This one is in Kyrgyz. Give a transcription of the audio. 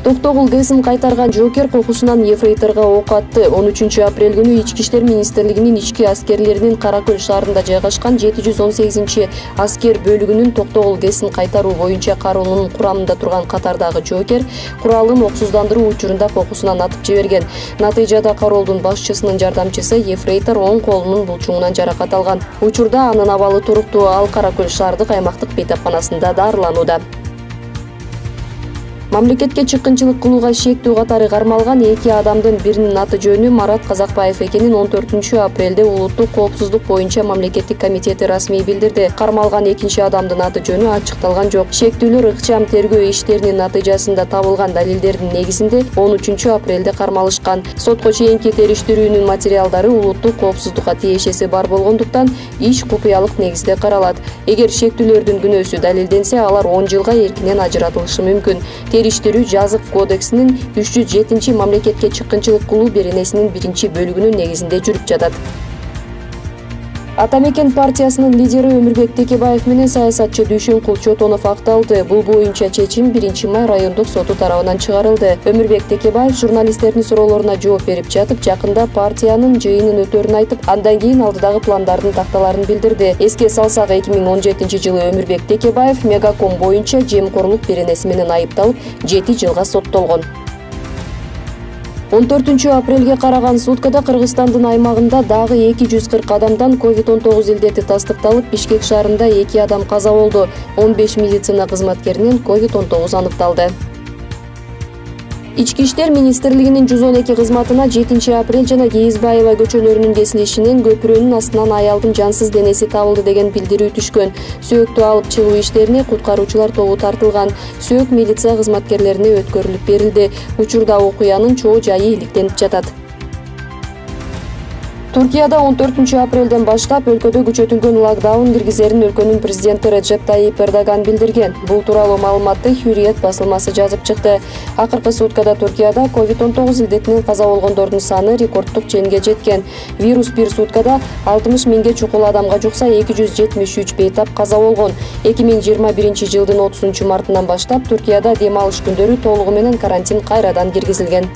Токтогул ГЭСин кайтарган жоокер кокусунан ефрейторго ок атты. 13 апрель күнү Ички иштер министрлигинин ички аскерлеринин Каракөл шаарында жайгашкан 718 аскер бөлүгүнүн Токтогул ГЭСин кайтаруу боюнча кароонунун курамында турган катардагы жоокер куралын оксуздандыруу учурунда кокусунан атып жиберген. Натыйжада кароолдун башчысынын жардамчысы ефрейтор оң колунун булчуңунан жаракат алган. Учурда анын абалы туруктуу, ал Каракөл шаардык аймактык бейтапканасында дарыланууда. Мамлекетке чыккынчылык кылууга шектүү катары кармалган 2 адамдын биринин аты жөнү Марат Казакбаев экенин 14 апрелде улуттук коопсуздук боюнча мамлекеттик комитети расмий билдирди. Кармалган экинчи адамдын аты жөнү ачыкталган жок. Шектүүлөр ыкчам тергөө иштеринин натыйжасында табылган далилдердин негизинде 13 апрелде кармалышкан. Сотко чейинки териштирүүнүн материалдары улуттук коопсуздукка тиешеси бар болгондуктан иш купуялык негизде каралат. Эгер шектүүлөрдүн күнөөсү далилденсе, алар 10 жылга эркинен ажыратылышы мүмкүн. Териштирүү жазык кодексинин 307 мамлекетке чыккынчылык кылуу беренесинин 1 бөлүгүнүн негизинде жүрүп жатат. Атамекен партиясынын лидери Өмүрбек Текебаев менен саясатчы Дүйшөн Кулчотонов акталды. Бул боюнча чечим 1 май райондук соту тарабынан чыгарылды. Өмүрбек Текебаев журналисттердин суроолоруна жооп берип жатып, жакында партиянын жыйынын өтөрүн айтып, андан кийин алдыдагы пландардын такталарын билдирди. Эске салсак, 2017 жылы Өмүрбек Текебаев Мегаком боюнча жемкорлук беренеси менен айыпталып, 7 жылга соттолгон. 14 апрелге караган суткада Кыргызстандын аймагында дагы 240 адамдан COVID-19 илдети тастыкталып, Бишкек шаарында 2 адам каза болду. 15 медицина кызматкеринен COVID-19 аныкталды. Ички иштер министрлигинин 112 кызматына 7 апрель жана Кийизбаева көчөлөрүнүн кесилишинен көпүрөнүн астынан аялдын жансыз денеси табылды деген билдирүү түшкөн. Сөөктү алып чыгуу иштерине куткаруучулар тобу тартылган. Сөөк милиция кызматкерлерине өткөрүлүп берилди. Учурда окуянын чоо жайы иликтенип жатат. Туркияда 14 апрелден баштап өлкөдө күчөтүлгөн локдаун киргизерин өлкөнүн президенти Реджеп Тайип Эрдоган билдирген. Бул тууралуу маалыматты Hürriyet басылмасы жазып чыкты. Акыркы суткада Туркияда COVID-19 илдетинен каза болгондордун саны рекордтук ченге жеткен. Вирус бир суткада 60 миңге чукул адамга жукса, 273 бейтап каза болгон. 2021 жылдын 30 мартынан баштап Туркияда дем алыш күндөрү толугу менен карантин кайрадан киргизилген.